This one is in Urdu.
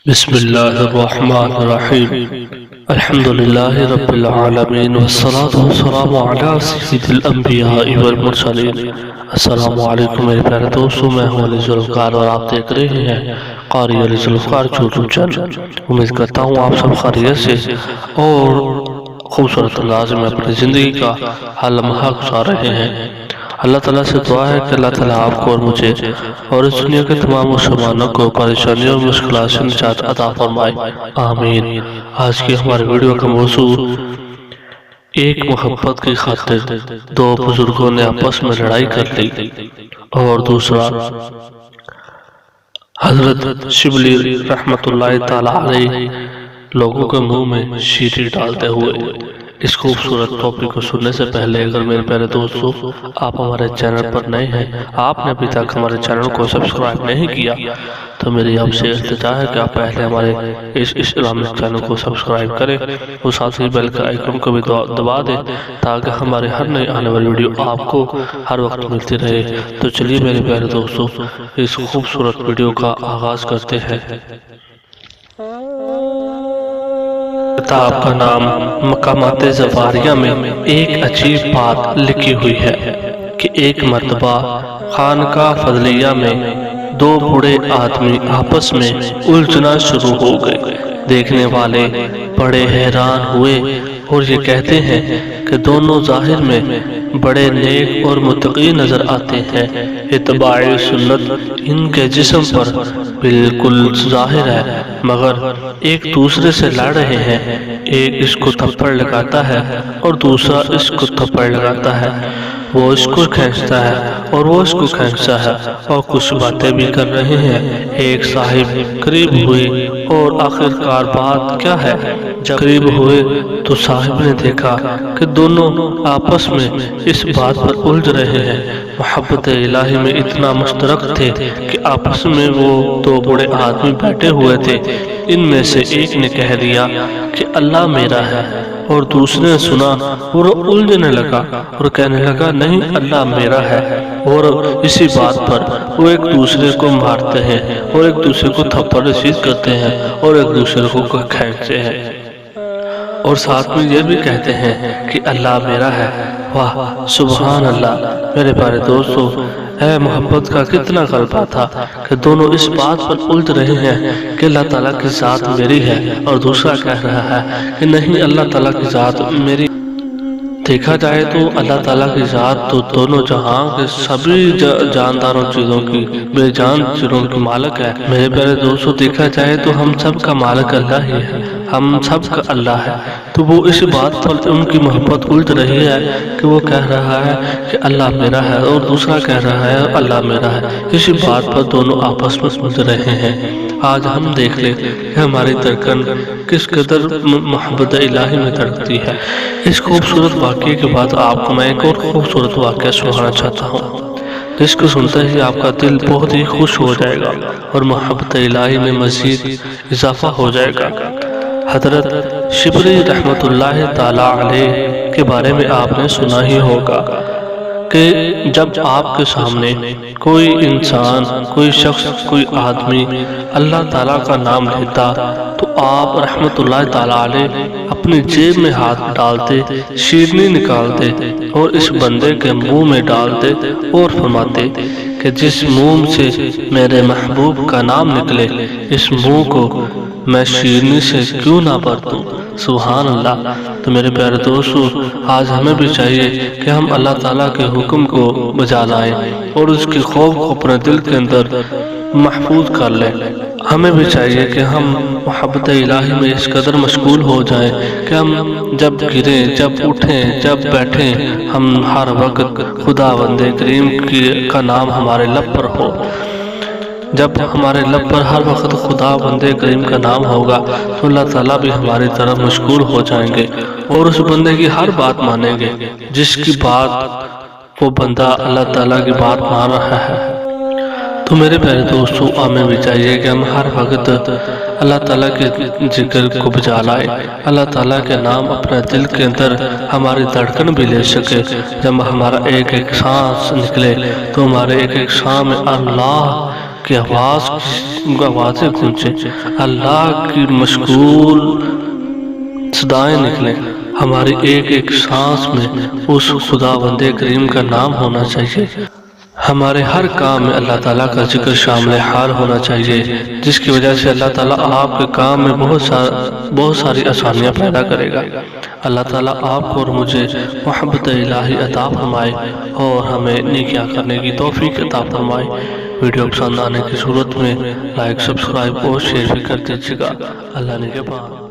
بسم اللہ الرحمن الرحیم الحمد للہ رب العالمین والصلاة والسلام علی سید الانبیاء والمرسلین۔ السلام علیکم میرے پیارے دوستو، میں ہوں علی ذوالفقار اور آپ دیکھ رہے ہیں قاری علی ذوالفقار یوٹیوب چینل۔ امید کرتا ہوں آپ سب خیریت سے اور خوبصورت انداز میں اپنی زندگی کا حال لمحہ گزار رہے ہیں۔ اللہ تعالیٰ سے دعا ہے کہ اللہ تعالیٰ آپ کو اور مجھے اور اس دنیا کے تمام مسلمانوں کو پریشانیوں اور مشکلات سے نجات عطا فرمائے، آمین۔ آج کی ہمارے ویڈیو کا موضوع ایک محبت کی خاطر دو بزرگوں نے آپس میں لڑائی کر لی، اور دوسرا حضرت شبلی رحمت اللہ تعالیٰ علیہ لوگوں کے منہ میں شیریں ڈالتے ہوئے۔ اس خوبصورت ٹاپک کو سننے سے پہلے اگر میرے پیارے دوستو آپ ہمارے چینل پر نئے ہیں، آپ نے ابھی تک ہمارے چینل کو سبسکرائب نہیں کیا، تو میری آپ سے التجا ہے کہ آپ پہلے ہمارے اس اسلامک چینل کو سبسکرائب کریں اور ساتھ ہی بیل کا آئیکن کو بھی دبا دیں تاکہ ہمارے ہر نئی آنے والی ویڈیو آپ کو ہر وقت ملتی رہے۔ تو چلیے میرے پیارے دوستو اس خوبصورت ویڈیو کا آغاز کرتے ہیں۔ کتاب کا نام مقامات زواریہ میں ایک عجیب بات لکھی ہوئی ہے کہ ایک مرتبہ خانقاہ فضلیہ میں دو بوڑھے آدمی آپس میں الجھنا شروع ہو گئے۔ دیکھنے والے بڑے حیران ہوئے اور یہ کہتے ہیں کہ دونوں ظاہر میں بڑے نیک اور متقی نظر آتے ہیں۔ اتباع سنت ان کے جسم پر بالکل ظاہر ہے، مگر ایک دوسرے سے لڑ رہے ہیں۔ ایک اس کو تھپڑ لگاتا ہے اور دوسرا اس کو تھپڑ لگاتا ہے۔ وہ اس کو کھینچتا ہے اور وہ اس کو کھینچتا ہے اور کچھ باتیں بھی کر رہے ہیں۔ ایک صاحب قریب ہوئے اور آخرکار بات کیا ہے؟ جب قریب ہوئے تو صاحب نے دیکھا کہ دونوں آپس میں اس بات پر الجھ رہے ہیں۔ محبت الہی میں اتنا مشترک تھے کہ آپس میں وہ دو بڑے آدمی بیٹھے ہوئے تھے۔ ان میں سے ایک نے کہہ دیا کہ اللہ میرا ہے، اور دوسرے نے سنا اور الجھنے لگا اور کہنے لگا نہیں اللہ میرا ہے، اور اسی بات پر وہ ایک دوسرے کو مارتے ہیں اور ایک دوسرے کو تھپڑ رسید کرتے ہیں اور ایک دوسرے کو کھینچتے ہیں، اور ساتھ میں یہ بھی کہتے ہیں کہ اللہ میرا ہے۔ واہ سبحان اللہ! میرے پیارے دوستو، اے محبت کا کتنا غلبہ تھا کہ دونوں اس بات پر الجھ رہے ہیں کہ اللہ تعالیٰ کی ذات میری ہے، اور دوسرا کہہ رہا ہے کہ نہیں اللہ تعالیٰ کی ذات میری۔ دیکھا جائے تو اللہ تعالیٰ کی ذات تو دونوں جہاں کے سبھی جانداروں چیزوں کی بے جان چیزوں کی مالک ہے۔ میرے پیارے دوستو، دیکھا جائے تو ہم سب کا مالک اللہ ہی ہے، ہم سب کا اللہ ہے۔ تو وہ اس بات پر ان کی محبت الجھ رہی ہے کہ وہ کہہ رہا ہے کہ اللہ میرا ہے اور دوسرا کہہ رہا ہے اللہ میرا ہے۔ اسی بات پر دونوں آپس میں الجھ رہے ہیں۔ آج ہم دیکھ لیں کہ ہماری دھڑکن کس قدر محبت الہی میں دھڑکتی ہے۔ اس خوبصورت واقعے کے بعد آپ کو میں ایک اور خوبصورت واقعہ سنانا چاہتا ہوں، جس کو سنتے ہی آپ کا دل بہت ہی خوش ہو جائے گا اور محبت الہی میں مزید اضافہ ہو جائے گا۔ حضرت شبلی رحمت اللہ تعالیٰ علیہ کے بارے میں آپ نے سنا ہی ہوگا کہ جب آپ کے سامنے کوئی انسان، کوئی شخص، کوئی آدمی اللہ تعالیٰ کا نام لیتا تو آپ رحمت اللہ تعالیٰ علیہ اپنی جیب میں ہاتھ ڈالتے، شیرنی نکالتے اور اس بندے کے منہ میں ڈالتے اور فرماتے کہ جس منہ سے میرے محبوب کا نام نکلے اس منہ کو میں شیرنی سے کیوں نہ بھر دوں۔ سبحان اللہ! تو میرے پیارے دوستو، آج ہمیں بھی چاہیے کہ ہم اللہ تعالیٰ کے حکم کو بجا لائیں اور اس کے خوف کو اپنے دل کے اندر محفوظ کر لیں۔ ہمیں بھی چاہیے کہ ہم محبت الہی میں اس قدر مشغول ہو جائیں کہ ہم جب گریں، جب اٹھیں، جب بیٹھیں، ہم ہر وقت خداوند کریم کا نام ہمارے لب پر ہو۔ جب ہمارے لب پر ہر وقت خداوند کریم کا نام ہوگا تو اللہ تعالیٰ بھی ہماری طرف مشغول ہو جائیں گے اور اس بندے کی ہر بات مانیں گے جس کی بات وہ بندہ اللہ تعالیٰ کی بات مان رہا ہے۔ تو میرے پیارے دوستو، ہمیں بھی چاہیے کہ ہم ہر وقت اللہ تعالیٰ کے ذکر کو بجا لائیں، اللہ تعالیٰ کے نام اپنے دل کے اندر ہماری دھڑکن بھی لے سکے۔ جب ہمارا ایک ایک سانس نکلے تو ہمارے ایک ایک سانس میں اللہ کہ آوازیں گونجیں، اللہ کی مشغول صدائیں نکلیں، ہماری ایک ایک سانس میں اس خداوند کریم کا نام ہونا چاہیے۔ ہمارے ہر کام میں اللہ تعالیٰ کا ذکر شامل حال ہونا چاہیے، جس کی وجہ سے اللہ تعالیٰ آپ کے کام میں بہت ساری آسانیاں پیدا کرے گا۔ اللہ تعالیٰ آپ کو اور مجھے محبت الہی عطا فرمائے اور ہمیں نیکیاں کرنے کی توفیق عطا فرمائے۔ ویڈیو پسند آنے کی صورت میں لائک، سبسکرائب اور شیئر بھی کر دیجیے گا۔ اللہ نگہبان۔